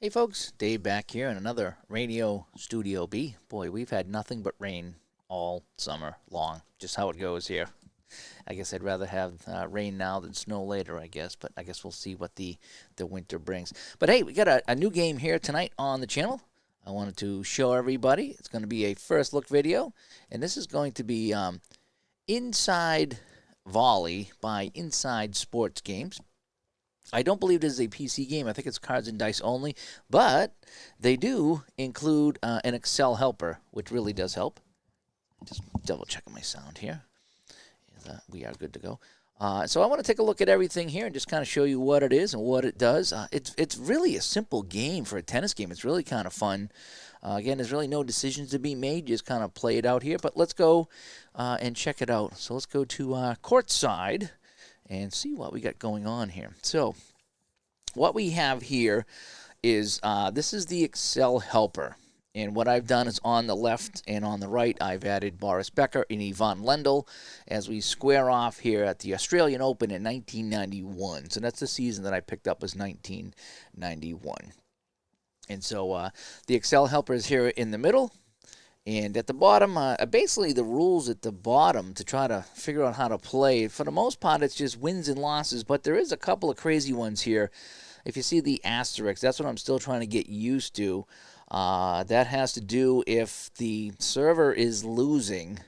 Hey folks, Dave back here in another Radio Studio B. Boy, we've had nothing but rain all summer long. Just how it goes here. I guess I'd rather have rain now than snow later, I guess. But I guess we'll see what the winter brings. But hey, we got a new game here tonight on the channel. I wanted to show everybody. It's going to be a first look video. And this is going to be Inside Volley by Inside Sports Games. I don't believe it is a PC game. I think it's cards and dice only, but they do include an Excel helper, which really does help. Just double checking my sound here. We are good to go. So I want to take a look at everything here and just kind of show you what it is and what it does. It's really a simple game for a tennis game. It's really kind of fun. Again, there's really no decisions to be made. You just kind of play it out here. But let's go and check it out. So let's go to courtside and see what we got going on here. So what we have here is this is the Excel helper. And what I've done is on the left and on the right, I've added Boris Becker and Yvonne Lendl as we square off here at the Australian Open in 1991. So that's the season that I picked up was 1991. And so the Excel helper is here in the middle. And at the bottom, basically the rules at the bottom to try to figure out how to play. For the most part, it's just wins and losses, but there is a couple of crazy ones here. If you see the asterisk, that's what I'm still trying to get used to. That has to do if the server is losing,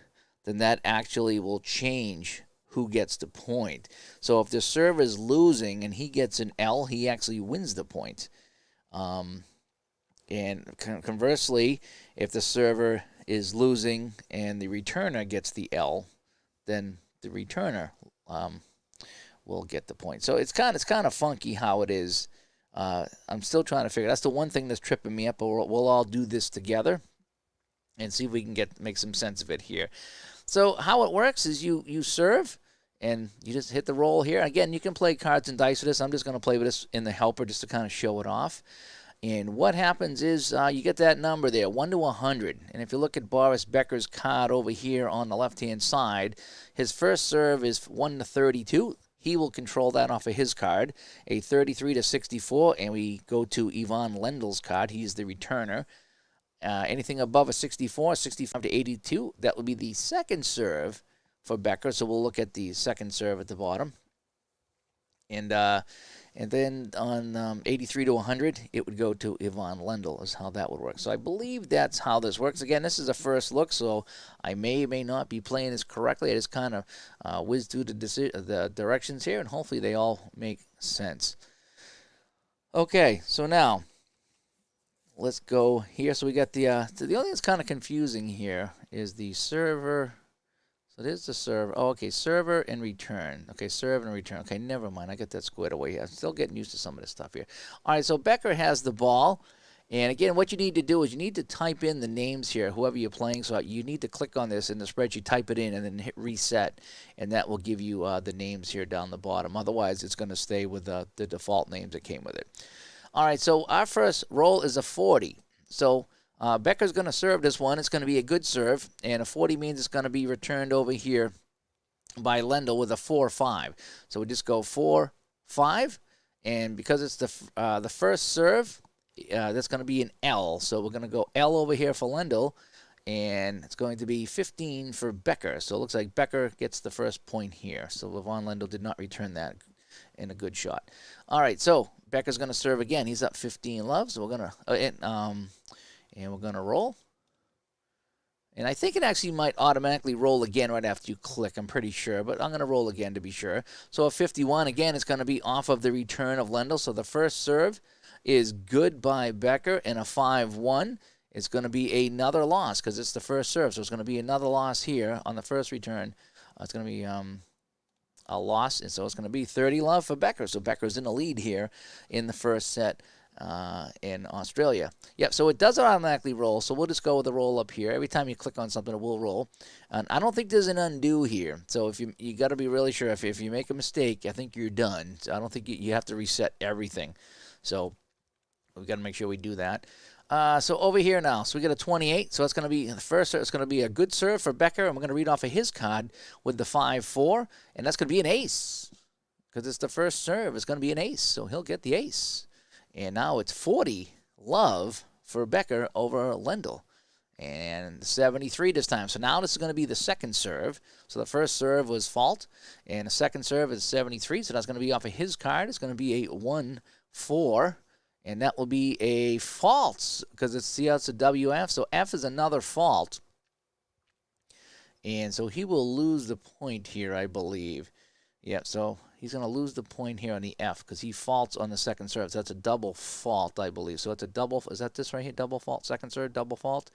then that actually will change who gets the point. So if the server is losing and he gets an L, he actually wins the point. And conversely, if the server is losing and the returner gets the L, then the returner will get the point. So it's kind of funky how it is. I'm still trying to figure. That's the one thing that's tripping me up. But we'll all do this together and see if we can make some sense of it here. So how it works is you serve and you just hit the roll here. Again, you can play cards and dice with this. I'm just going to play with this in the helper just to kind of show it off. And what happens is you get that number there, 1 to 100. And if you look at Boris Becker's card over here on the left-hand side, his first serve is 1 to 32. He will control that off of his card. A 33 to 64, and we go to Yvonne Lendl's card. He's the returner. Anything above a 64, 65 to 82, that would be the second serve for Becker. So we'll look at the second serve at the bottom. And then on 83 to 100, it would go to Yvonne Lendl is how that would work. So I believe that's how this works. Again, this is a first look, so I may or may not be playing this correctly. I just kind of whizzed through the directions here, and hopefully they all make sense. Okay, so now let's go here. So we got the only thing that's kind of confusing here is the server. So there's the server. Oh, okay, server and return. Okay, serve and return. Okay, never mind. I got that squared away here. I'm still getting used to some of this stuff here. All right, so Becker has the ball. And again, what you need to do is you need to type in the names here, whoever you're playing. So you need to click on this in the spreadsheet, type it in, and then hit reset. And that will give you the names here down the bottom. Otherwise, it's going to stay with the default names that came with it. All right, so our first roll is a 40. So Becker's going to serve this one. It's going to be a good serve, and a 40 means it's going to be returned over here by Lendl with a 4-5. So we just go 4-5, and because it's the first serve, that's going to be an L. So we're going to go L over here for Lendl, and it's going to be 15 for Becker. So it looks like Becker gets the first point here. So Yvonne Lendl did not return that in a good shot. All right, so Becker's going to serve again. He's up 15 love, so we're going to and we're going to roll. And I think it actually might automatically roll again right after you click. I'm pretty sure, but I'm going to roll again to be sure. So a 51, again, is going to be off of the return of Lendl. So the first serve is good by Becker, and a 5-1 is going to be another loss because it's the first serve. So it's going to be another loss here on the first return. It's going to be a loss, and so it's going to be 30 love for Becker. So Becker's in the lead here in the first set. In Australia. Yep, so it does automatically roll, so we'll just go with the roll up here. Every time you click on something, it will roll. And I don't think there's an undo here, so if you got to be really sure. If you make a mistake, I think you're done. So I don't think you have to reset everything. So we've got to make sure we do that. So over here now, so we got a 28, so it's going to be the first serve. It's going to be a good serve for Becker, and we're going to read off of his card with the 5-4, and that's going to be an ace because it's the first serve. It's going to be an ace, so he'll get the ace. And now it's 40 love for Becker over Lendl. And 73 this time. So now this is going to be the second serve. So the first serve was fault, and the second serve is 73. So that's going to be off of his card. It's going to be a 1-4, and that will be a fault because it's, see how it's a WF. So F is another fault, and so he will lose the point here, I believe. Yeah, so he's going to lose the point here on the F because he faults on the second serve. So that's a double fault, I believe. So it's a double. Is that this right here? Double fault, second serve, double fault.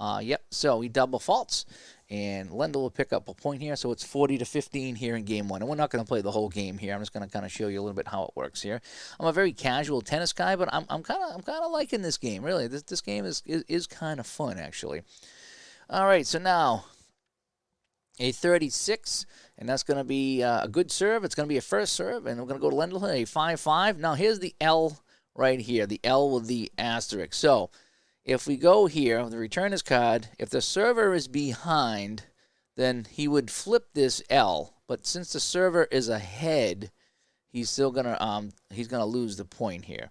Yep, so he double faults, and Lendl will pick up a point here, so it's 40-15 here in game one. And we're not going to play the whole game here. I'm just going to kind of show you a little bit how it works here. I'm a very casual tennis guy, but I'm kind of liking this game. Really, this game is kind of fun actually. All right, so now a 36, and that's going to be a good serve. It's going to be a first serve, and we're going to go to Lendl, a 5-5. Now here's the L right here, the L with the asterisk. So if we go here, the return his card, if the server is behind, then he would flip this L. But since the server is ahead, he's still gonna lose the point here,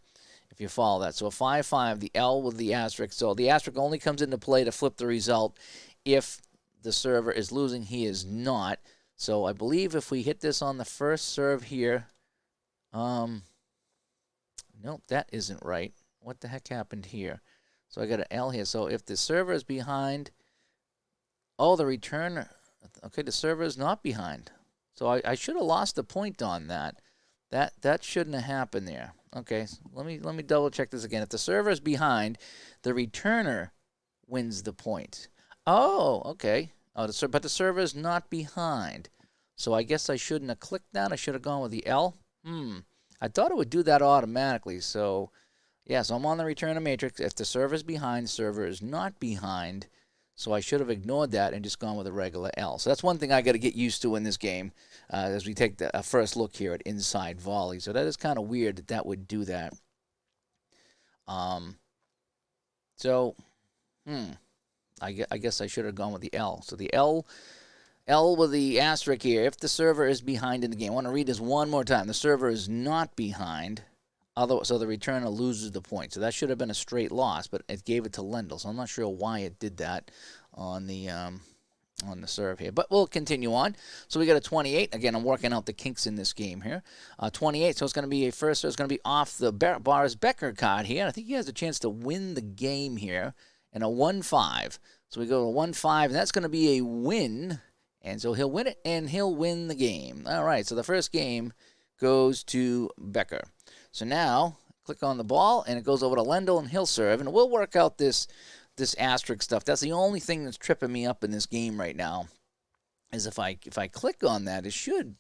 if you follow that. So a 5-5, the L with the asterisk. So the asterisk only comes into play to flip the result if the server is losing. He is not. So I believe if we hit this on the first serve here, nope, that isn't right. What the heck happened here? So I got an L here. So if the server is behind, oh, the return, okay, the server is not behind. So I should have lost the point on that. That shouldn't have happened there. Okay, so let me double check this again. If the server is behind, the returner wins the point. Oh, okay. Oh, but the server is not behind. So I guess I shouldn't have clicked that. I should have gone with the L. I thought it would do that automatically. So yeah, so I'm on the return of matrix. If the server is behind, the server is not behind. So I should have ignored that and just gone with a regular L. So that's one thing I got to get used to in this game as we take the first look here at inside volley. So that is kind of weird that would do that. I guess I should have gone with the L. So the L with the asterisk here. If the server is behind in the game, I want to read this one more time. The server is not behind. So the returner loses the point. So that should have been a straight loss, but it gave it to Lendl. So I'm not sure why it did that on the serve here. But we'll continue on. So we got a 28. Again, I'm working out the kinks in this game here. 28. So it's going to be a first. So it's going to be off the Boris Becker card here. I think he has a chance to win the game here. And a 1-5. So we go to 1-5, and that's going to be a win. And so he'll win it, and he'll win the game. All right. So the first game goes to Becker. So now, click on the ball, and it goes over to Lendl, and he'll serve. And we'll work out this asterisk stuff. That's the only thing that's tripping me up in this game right now, is if I click on that, it should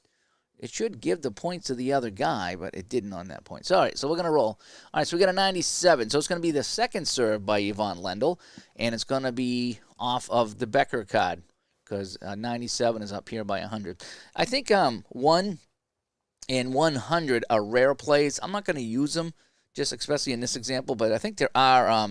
give the points to the other guy, but it didn't on that point. So, all right, so we're going to roll. All right, so we got a 97. So it's going to be the second serve by Ivan Lendl, and it's going to be off of the Becker card because 97 is up here by 100. I think 1 and 100 are rare plays. I'm not going to use them, just especially in this example, but I think there are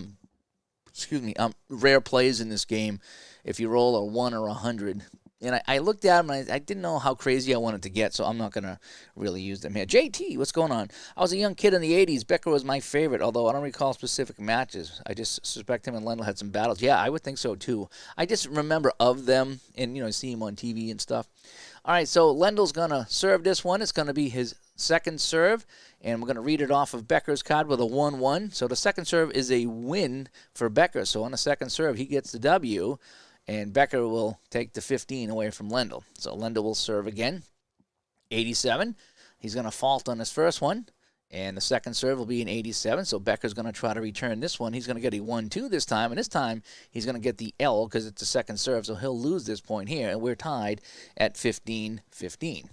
rare plays in this game if you roll a 1 or 100. And I looked at them, and I didn't know how crazy I wanted to get, so I'm not going to really use them here. JT, what's going on? I was a young kid in the 80s. Becker was my favorite, although I don't recall specific matches. I just suspect him and Lendl had some battles. Yeah, I would think so, too. I just remember of them and, see him on TV and stuff. All right, so Lendl's going to serve this one. It's going to be his second serve, and we're going to read it off of Becker's card with a 1-1. So the second serve is a win for Becker. So on the second serve, he gets the W, and Becker will take the 15 away from Lendl. So Lendl will serve again. 87. He's going to fault on his first one, and the second serve will be an 87. So Becker's going to try to return this one. He's going to get a 1-2 this time, and this time he's going to get the L because it's the second serve, so he'll lose this point here, and we're tied at 15-15.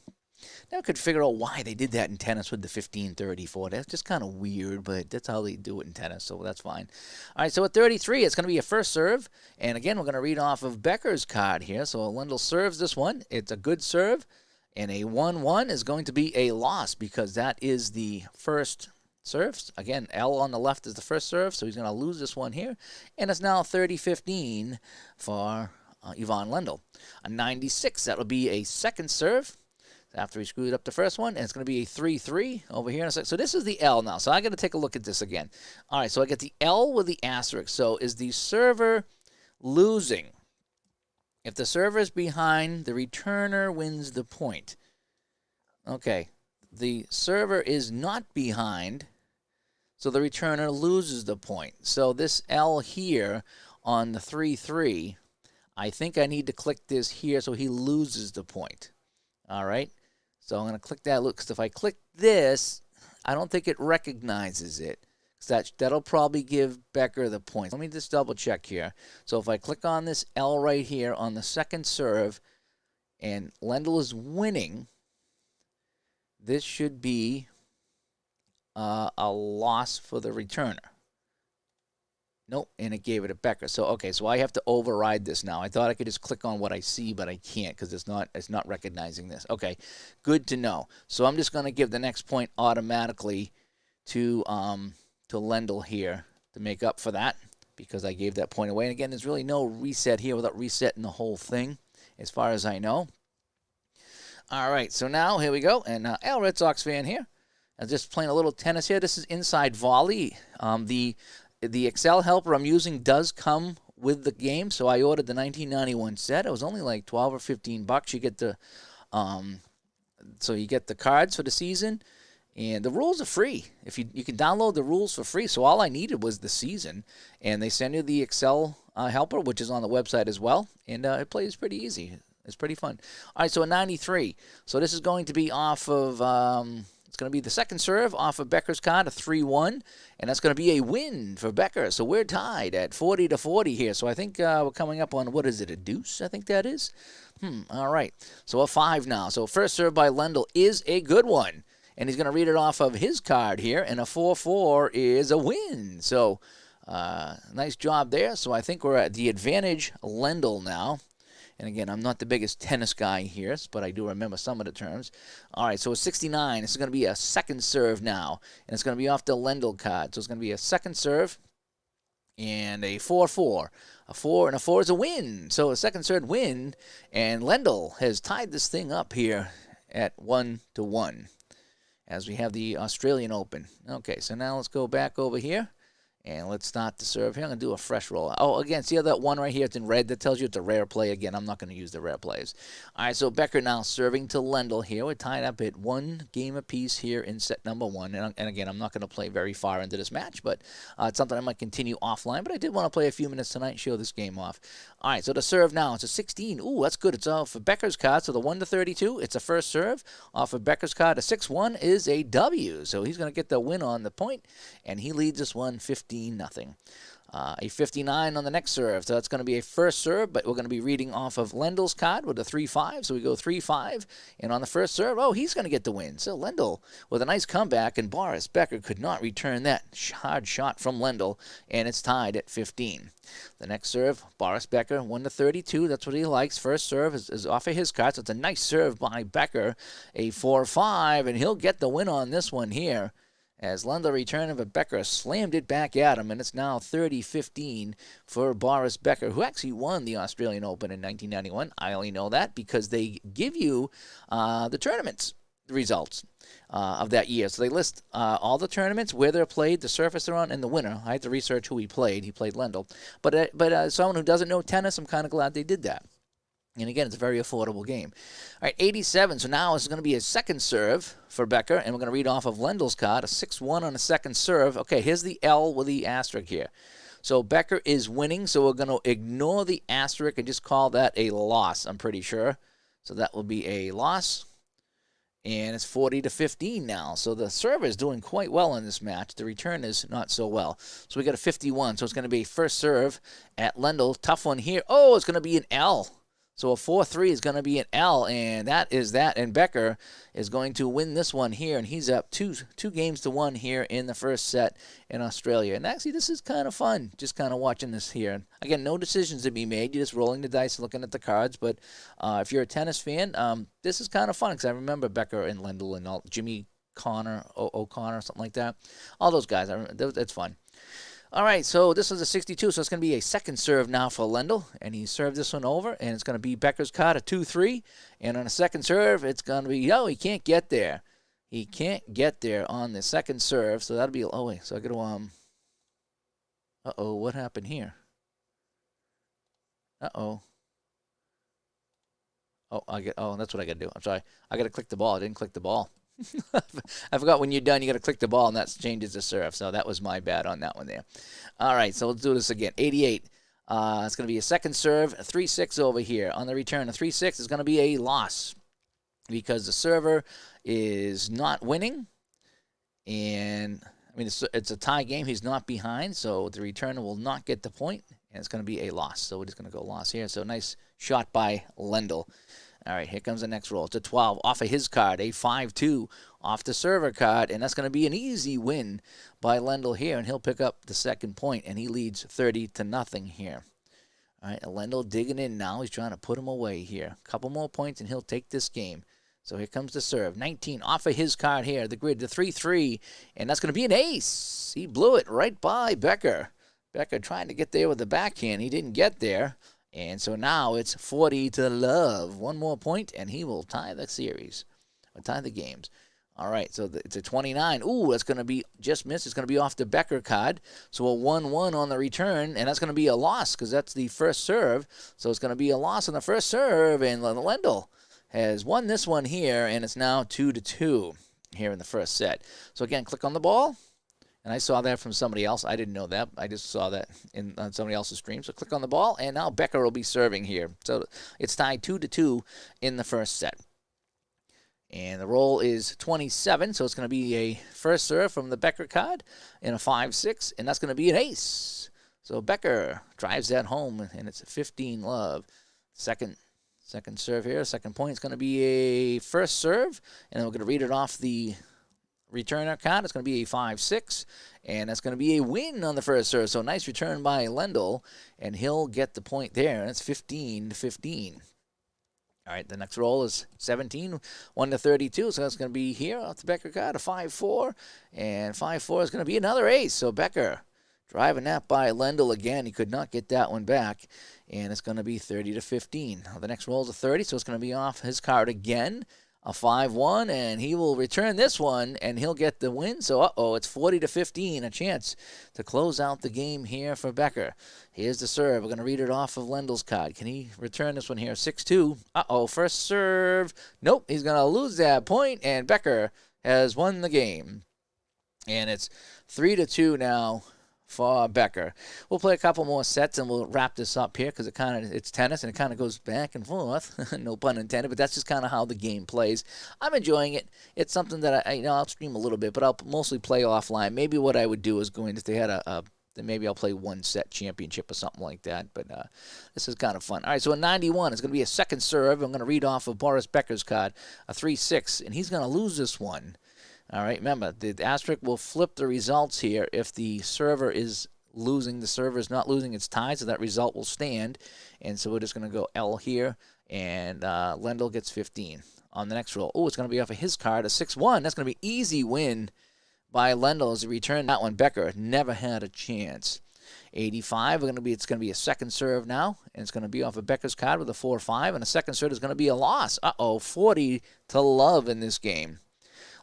Now I could figure out why they did that in tennis with the 15-34. That's just kind of weird, but that's how they do it in tennis, so that's fine. All right, so at 33, it's going to be a first serve. And again, we're going to read off of Becker's card here. So Lendl serves this one. It's a good serve. And a 1-1 is going to be a loss because that is the first serve. Again, L on the left is the first serve, so he's going to lose this one here. And it's now 30-15 for Ivan Lendl. A 96, that will be a second serve. after he screwed up the first one, and it's going to be a 3-3 over here in a second. So this is the L now. So I got to take a look at this again. All right, so I get the L with the asterisk. So is the server losing? If the server is behind, the returner wins the point. Okay, the server is not behind, so the returner loses the point. So this L here on the 3-3, I think I need to click this here so he loses the point. All right, so I'm going to click that look, because if I click this, I don't think it recognizes it. That'll probably give Becker the point. Let me just double check here. So if I click on this L right here on the second serve, and Lendl is winning, this should be a loss for the returner. Nope, and it gave it to Becker. So okay, so I have to override this now. I thought I could just click on what I see, but I can't because it's not recognizing this. Okay, good to know. So I'm just going to give the next point automatically to Lendl here to make up for that, because I gave that point away. And again, there's really no reset here without resetting the whole thing, as far as I know. All right, so now here we go, and Al Red Sox fan here. I'm just playing a little tennis here. This is inside volley. The Excel helper I'm using does come with the game, so I ordered the 1991 set. It was only like 12 or 15 bucks. You get the so you get the cards for the season, and the rules are free. If you can download the rules for free. So all I needed was the season, and they send you the Excel helper, which is on the website as well, and it plays pretty easy. It's pretty fun. All right, so a 93. So this is going to be off of it's going to be the second serve off of Becker's card, a 3-1, and that's going to be a win for Becker. So we're tied at 40-40 here. So I think we're coming up on, what is it, a deuce? I think that is. All right. So a 5 now. So first serve by Lendl is a good one, and he's going to read it off of his card here, and a 4-4 is a win. So nice job there. So I think we're at the advantage Lendl now. And again, I'm not the biggest tennis guy here, but I do remember some of the terms. All right, so a 69. This is going to be a second serve now, and it's going to be off the Lendl card. So it's going to be a second serve and a 4-4. A 4 and a 4 is a win. So a second serve win, and Lendl has tied this thing up here at 1-1 as we have the Australian Open. Okay, so now let's go back over here. And let's start the serve here. I'm going to do a fresh roll. Oh, again, see how that one right here, it's in red? That tells you it's a rare play. Again, I'm not going to use the rare plays. All right, so Becker now serving to Lendl here. We're tied up at 1 game apiece here in set number 1. And again, I'm not going to play very far into this match, but it's something I might continue offline. But I did want to play a few minutes tonight and show this game off. All right, so the serve now, it's a 16. Ooh, that's good. It's off of Becker's card, so the 1-32. It's a first serve. Off of Becker's card, a 6-1 is a W. So he's going to get the win on the point, and he leads this one 15-0. A 59 on the next serve. So that's going to be a first serve, but we're going to be reading off of Lendl's card with a 3-5. So we go 3-5. And on the first serve, oh, he's going to get the win. So Lendl with a nice comeback, and Boris Becker could not return that hard shot from Lendl, and it's tied at 15. The next serve, Boris Becker, 1-32. That's what he likes. First serve is off of his card. So it's a nice serve by Becker. A 4-5, and he'll get the win on this one here, as Lendl return of a Becker slammed it back at him, and it's now 30-15 for Boris Becker, who actually won the Australian Open in 1991. I only know that because they give you the tournaments results of that year. So they list all the tournaments, where they're played, the surface they're on, and the winner. I had to research who he played. He played Lendl. But as someone who doesn't know tennis, I'm kind of glad they did that. And again, it's a very affordable game. All right, 87. So now this is going to be a second serve for Becker, and we're going to read off of Lendl's card, a 6-1 on a second serve. Okay, here's the L with the asterisk here. So Becker is winning, so we're going to ignore the asterisk and just call that a loss, I'm pretty sure. So that will be a loss. And it's 40-15 now. So the server is doing quite well in this match. The return is not so well. So we got a 51. So it's going to be first serve at Lendl. Tough one here. Oh, it's going to be an L. So a 4-3 is going to be an L, and that is that. And Becker is going to win this one here, and he's up 2-1 here in the first set in Australia. And actually, this is kind of fun, just kind of watching this here. Again, no decisions to be made. You're just rolling the dice, looking at the cards. But if you're a tennis fan, this is kind of fun, because I remember Becker and Lendl and all, Jimmy O'Connor, something like that. All those guys, that's fun. All right, so this is a 62, so it's going to be a second serve now for Lendl, and he served this one over, and it's going to be Becker's card, a 2-3, and on a second serve, it's going to be, no, he can't get there. He can't get there on the second serve, so that'll be, oh, wait, so I got to, uh-oh, what happened here? Uh-oh. Oh, that's what I got to do. I'm sorry. I got to click the ball. I didn't click the ball. I forgot when you're done, you got to click the ball, and that changes the serve. So that was my bad on that one there. All right, so let's do this again. 88. It's going to be a second serve, a 3-6 over here. On the return, a 3-6 is going to be a loss because the server is not winning. And, I mean, it's a tie game. He's not behind, so the returner will not get the point, and it's going to be a loss. So we're just going to go loss here. So nice shot by Lendl. All right, here comes the next roll. It's a 12 off of his card, a 5-2 off the server card, and that's going to be an easy win by Lendl here, and he'll pick up the second point, and he leads 30-0 here. All right, Lendl digging in now. He's trying to put him away here. A couple more points, and he'll take this game. So here comes the serve. 19 off of his card here, the grid, the 3-3, and that's going to be an ace. He blew it right by Becker. Becker trying to get there with the backhand. He didn't get there. And so now it's 40-0. One more point, and he will tie the series, or tie the games. All right, so it's a 29. Ooh, that's going to be just missed. It's going to be off the Becker card. So a 1-1 on the return, and that's going to be a loss because that's the first serve. So it's going to be a loss on the first serve, and Lendl has won this one here, and it's now 2-2 here in the first set. So again, click on the ball. And I saw that from somebody else. I didn't know that. I just saw that on somebody else's stream. So click on the ball, and now Becker will be serving here. So it's tied 2-2 in the first set. And the roll is 27, so it's going to be a first serve from the Becker card in a 5-6, and that's going to be an ace. So Becker drives that home, and it's a 15-love. Second serve here. Second point is going to be a first serve, and we're going to read it off the returner card. It's going to be a 5-6, and that's going to be a win on the first serve. So nice return by Lendl, and he'll get the point there, and it's 15-15. All right, the next roll is 17, 1-32, so that's going to be here off the Becker card, a 5-4, and 5-4 is going to be another ace. So Becker driving that by Lendl again. He could not get that one back, and it's going to be 30-15. The next roll is a 30, so it's going to be off his card again, a 5-1, and he will return this one, and he'll get the win. So, it's 40-15, a chance to close out the game here for Becker. Here's the serve. We're going to read it off of Lendl's card. Can he return this one here? 6-2. First serve. Nope, he's going to lose that point, and Becker has won the game. And it's 3-2 now for Becker. We'll play a couple more sets and we'll wrap this up here because it's tennis and it kind of goes back and forth. No pun intended, but that's just kind of how the game plays. I'm enjoying it. It's something that I'll stream a little bit, but I'll mostly play offline. Maybe what I would do is if they had then maybe I'll play one set championship or something like that. But this is kind of fun. All right, so a 91 is going to be a second serve. I'm going to read off of Boris Becker's card, a 3-6, and he's going to lose this one. All right, remember, the asterisk will flip the results here if the server is losing. The server is not losing, it's tied, so that result will stand. And so we're just going to go L here, and Lendl gets 15 on the next roll. Oh, it's going to be off of his card, a 6-1. That's going to be easy win by Lendl as he returned that one. Becker never had a chance. 85, it's going to be a second serve now, and it's going to be off of Becker's card with a 4-5, and a second serve is going to be a loss. 40-0 in this game.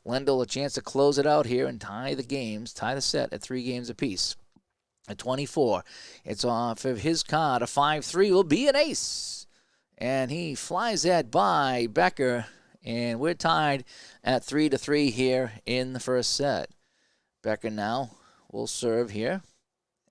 Lendl a chance to close it out here and tie the set at 3 games apiece. At 24, it's off of his card. A 5-3 will be an ace. And he flies that by Becker, and we're tied at 3-3 here in the first set. Becker now will serve here.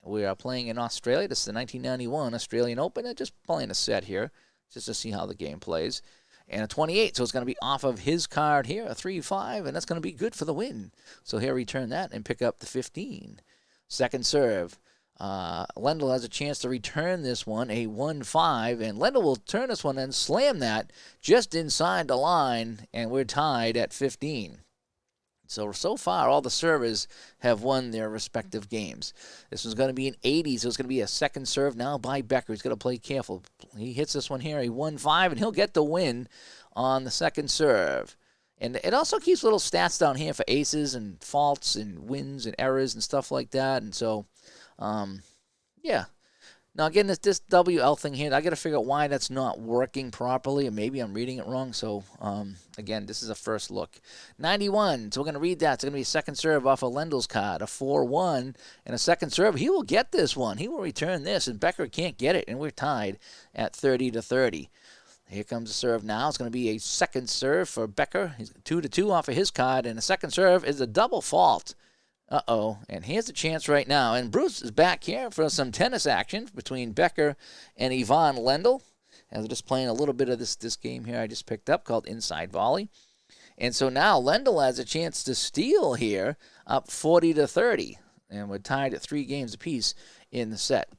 We are playing in Australia. This is the 1991 Australian Open. And just playing a set here just to see how the game plays. And a 28, so it's going to be off of his card here, a 3-5, and that's going to be good for the win. So he'll return that and pick up the 15. Second serve. Lendl has a chance to return this one, a 1-5, and Lendl will turn this one and slam that just inside the line, and we're tied at 15. So far, all the servers have won their respective games. This one's going to be an 80, so it's going to be a second serve now by Becker. He's going to play careful. He hits this one here, a 1-5, and he'll get the win on the second serve. And it also keeps little stats down here for aces and faults and wins and errors and stuff like that. And so Yeah. Now again, this WL thing here, I got to figure out why that's not working properly, or maybe I'm reading it wrong. So again, this is a first look. 91. So we're going to read that. It's going to be a second serve off of Lendel's card, a 4-1, and a second serve. He will get this one. He will return this, and Becker can't get it, and we're tied at 30-30. Here comes the serve now. It's going to be a second serve for Becker. He's 2-2 off of his card, and the second serve is a double fault. Uh-oh, and here's a chance right now. And Bruce is back here for some tennis action between Becker and Yvonne Lendl. And we're just playing a little bit of this game here I just picked up called Inside Volley. And so now Lendl has a chance to steal here, up 40-30. And we're tied at 3 games apiece in the set.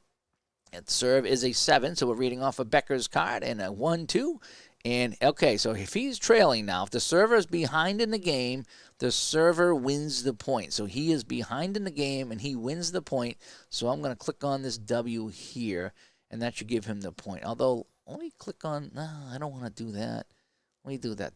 And the serve is a 7, so we're reading off of Becker's card, and a 1-2. And, okay, so if he's trailing now, if the server is behind in the game, the server wins the point. So he is behind in the game, and he wins the point. So I'm going to click on this W here, and that should give him the point. Although, let me click on, no, I don't want to do that. Let me do that.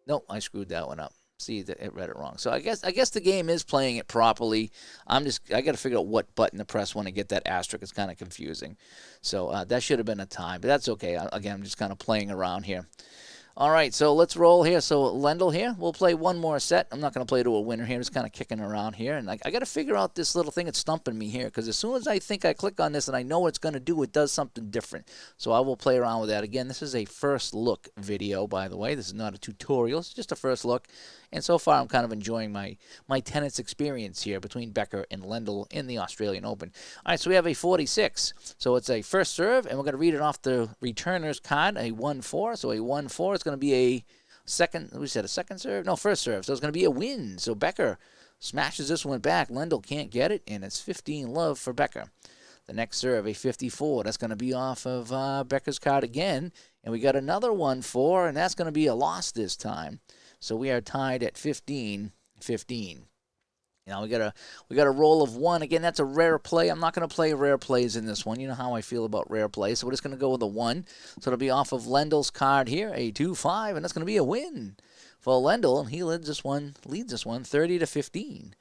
Nope, I screwed that one up. See, that it read it wrong. So I guess the game is playing it properly. I got to figure out what button to press when I get that asterisk. It's kind of confusing. So that should have been a time, but that's okay. Again, I'm just kind of playing around here. All right, so let's roll here. So Lendl here, we'll play one more set. I'm not going to play to a winner here. I'm just kind of kicking around here. And I got to figure out this little thing that's stumping me here, because as soon as I think I click on this and I know what it's going to do, it does something different. So I will play around with that. Again, this is a first look video, by the way. This is not a tutorial. It's just a first look. And so far, I'm kind of enjoying my tennis experience here between Becker and Lendl in the Australian Open. All right, so we have a 46. So it's a first serve, and we're going to read it off the returner's card, a 1-4. So a 1-4 is going to be a second, we said a second serve? No, first serve. So it's going to be a win. So Becker smashes this one back. Lendl can't get it, and it's 15-love for Becker. The next serve, a 54. That's going to be off of Becker's card again. And we got another 1-4, and that's going to be a loss this time. So we are tied at 15-15. Now we got a roll of 1. Again, that's a rare play. I'm not going to play rare plays in this one. You know how I feel about rare plays. So we're just going to go with a 1. So it'll be off of Lendel's card here, a 2-5, and that's going to be a win for Lendl. And he leads this one 30-15.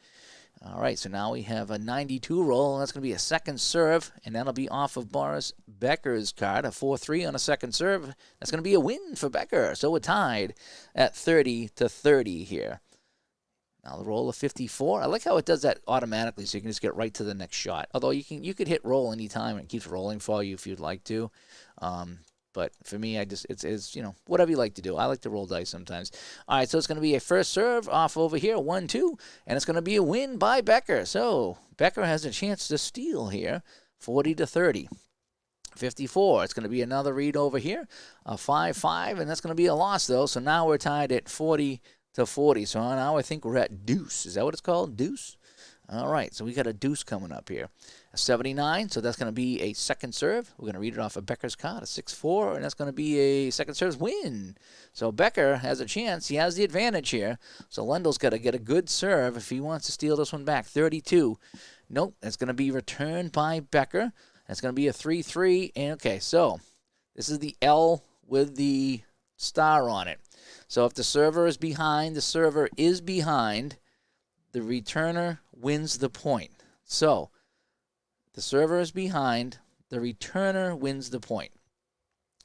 All right, so now we have a 92 roll, and that's going to be a second serve, and that'll be off of Boris Becker's card, a 4-3 on a second serve. That's going to be a win for Becker. So we're tied at 30-30 here. Now the roll of 54. I like how it does that automatically, so you can just get right to the next shot. Although you could hit roll anytime, and it keeps rolling for you if you'd like to. But for me, it's whatever you like to do. I like to roll dice sometimes. All right, so it's going to be a first serve off over here, 1-2, and it's going to be a win by Becker. So Becker has a chance to steal here, 40-30. 54. It's going to be another read over here, a 5-5, and that's going to be a loss though. So now we're tied at 40-40. So now I think we're at deuce. Is that what it's called? Deuce? All right, so we got a deuce coming up here. A 79, so that's going to be a second serve. We're going to read it off of Becker's card, a 6-4, and that's going to be a second serve win. So Becker has a chance. He has the advantage here. So Lendl's got to get a good serve if he wants to steal this one back. 32. Nope, it's going to be returned by Becker. That's going to be a 3-3. And okay, so this is the L with the star on it. So if the server is behind, the returner wins the point. So the server is behind, the returner wins the point.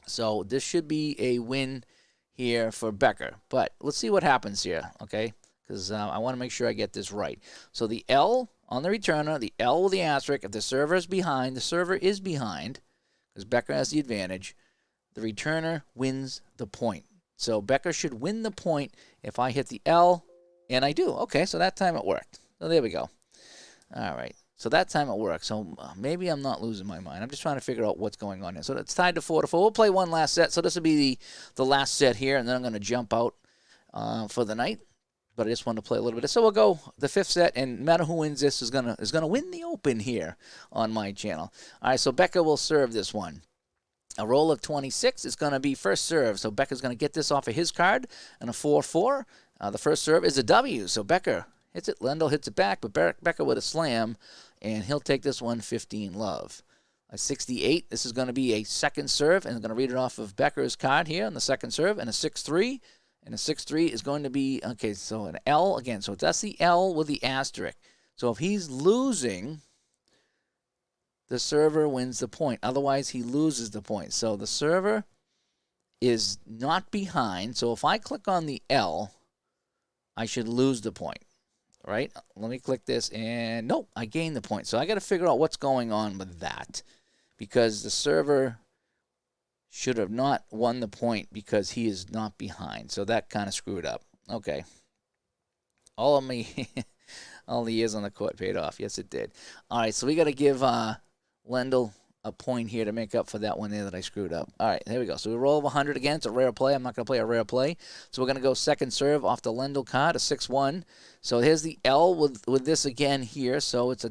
So this should be a win here for Becker. But let's see what happens here, okay? Because I want to make sure I get this right. So the L on the returner, the L with the asterisk, if the server is behind, because Becker has the advantage, the returner wins the point. So Becker should win the point if I hit the L, and I do. Okay, so that time it worked. So there we go. All right. So that time it worked. So maybe I'm not losing my mind. I'm just trying to figure out what's going on here. So it's tied to 4-4. We'll play one last set. So this will be the last set here, and then I'm going to jump out for the night. But I just wanted to play a little bit. So we'll go the fifth set, and no matter who wins this is gonna win the Open here on my channel. All right, so Becca will serve this one. A roll of 26 is going to be first serve. So Becca's going to get this off of his card, and a 4-4. The first serve is a W. So Becker hits it. Lendl hits it back, but Becker with a slam, and he'll take this one 15-love. A 68. This is going to be a second serve, and I'm going to read it off of Becker's card here on the second serve, and a 6-3. And a 6-3 is going to be, okay, so an L again. So that's the L with the asterisk. So if he's losing, the server wins the point. Otherwise, he loses the point. So the server is not behind. So if I click on the L, I should lose the point, right? Let me click this, and nope, I gained the point. So I got to figure out what's going on with that, because the server should have not won the point because he is not behind. So that kind of screwed up. Okay. All of me, all the years on the court paid off. Yes, it did. All right, so we got to give Lendl a point here to make up for that one there that I screwed up. All right, here we go. So we roll over 100 again. It's a rare play. I'm not going to play a rare play. So we're going to go second serve off the Lendl card, a 6-1. So here's the L with this again here. So it's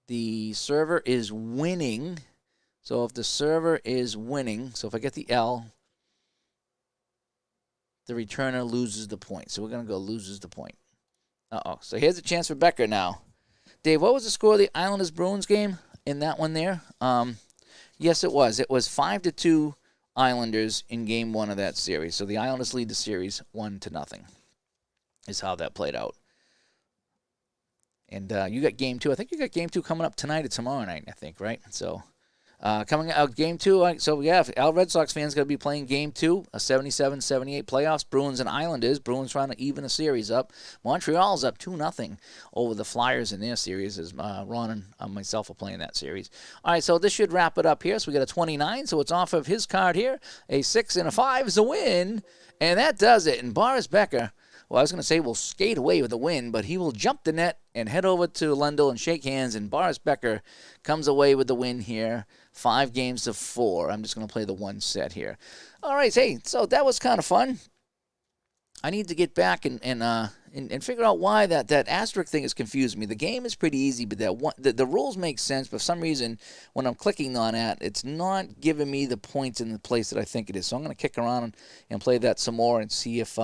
the server is winning. So if the server is winning, so if I get the L, the returner loses the point. So we're going to go loses the point. Uh-oh. So here's a chance for Becker now. Dave, what was the score of the Islanders-Bruins game in that one there? Yes, it was. It was 5-2 Islanders in game one of that series. So the Islanders lead the series 1-0 is how that played out. And you got game two. I think you got game two coming up tonight or tomorrow night, I think, right? So coming out game two. So, yeah, our Red Sox fans going to be playing game two, a 77-78 playoffs, Bruins and Islanders. Bruins trying to even the series up. Montreal's up 2-0 over the Flyers in their series, as Ron and myself are playing that series. All right, so this should wrap it up here. So we got a 29, so it's off of his card here. A 6 and a 5 is a win, and that does it. And Boris Becker, well, I was going to say will skate away with a win, but he will jump the net and head over to Lendl and shake hands, and Boris Becker comes away with the win here. 5-4. I'm just going to play the one set here. All right, hey, so that was kind of fun. I need to get back and figure out why that asterisk thing has confused me. The game is pretty easy, but the rules make sense. But for some reason, when I'm clicking on it, it's not giving me the points in the place that I think it is. So I'm going to kick around and play that some more and see if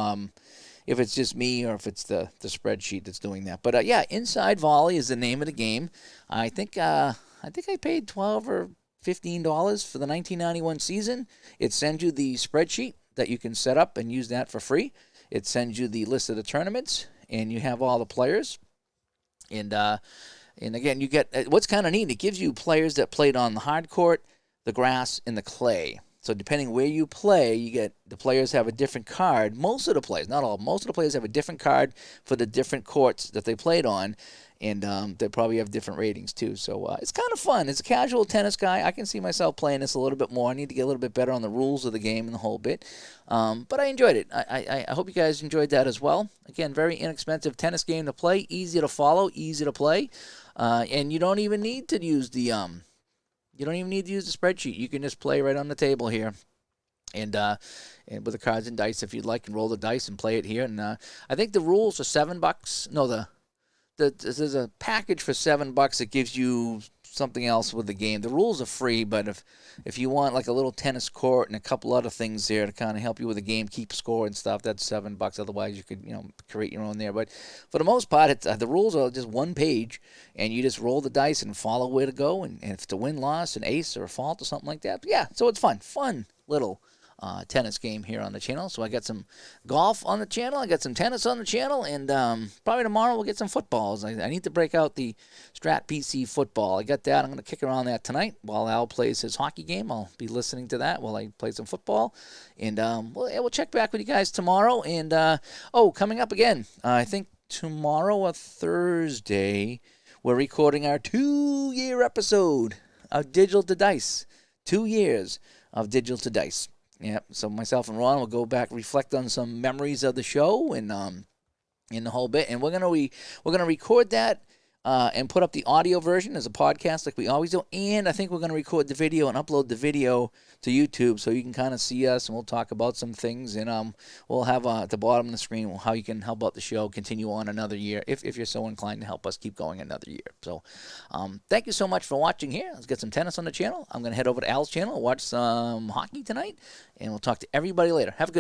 it's just me or if it's the spreadsheet that's doing that. But yeah, Inside Volley is the name of the game. I think I paid $12 or $15 for the 1991 season. It sends you the spreadsheet that you can set up and use that for free. It sends you the list of the tournaments, and you have all the players. And again, you get what's kind of neat. It gives you players that played on the hard court, the grass, and the clay. So depending where you play, you get the players have a different card. Most of the players, not all, most of the players have a different card for the different courts that they played on. And they probably have different ratings, too. So it's kind of fun. As a casual tennis guy, I can see myself playing this a little bit more. I need to get a little bit better on the rules of the game and the whole bit. But I enjoyed it. I hope you guys enjoyed that as well. Again, very inexpensive tennis game to play. Easy to follow, easy to play. And you don't even need to use the spreadsheet. You can just play right on the table here. And with the cards and dice, if you'd like, and roll the dice and play it here. And I think the rules are $7. No, there's a package for $7 that gives you something else with the game. The rules are free, but if you want like a little tennis court and a couple other things there to kind of help you with the game, keep score and stuff, that's $7. Otherwise, you could create your own there. But for the most part, the rules are just one page, and you just roll the dice and follow where to go. And if it's a win, loss, an ace, or a fault, or something like that. But yeah, so it's fun little tennis game here on the channel. So I got some golf on the channel, I got some tennis on the channel, and probably tomorrow we'll get some footballs. I need to break out the Strat PC football. I got that. I'm going to kick around that tonight while Al plays his hockey game. I'll be listening to that while I play some football. And we'll check back with you guys tomorrow. And coming up again, I think tomorrow or Thursday, we're recording our 2-year episode of Digital to Dice. 2 years of Digital to Dice. Yeah, so myself and Ron will go back, reflect on some memories of the show and in the whole bit, and we're gonna record that and put up the audio version as a podcast like we always do. And I think we're gonna record the video and upload the video to YouTube so you can kind of see us, and we'll talk about some things, and we'll have at the bottom of the screen how you can help out the show continue on another year if you're so inclined to help us keep going another year. So thank you so much for watching here. Let's get some tennis on the channel. I'm going to head over to Al's channel, watch some hockey tonight, and we'll talk to everybody later. Have a good night.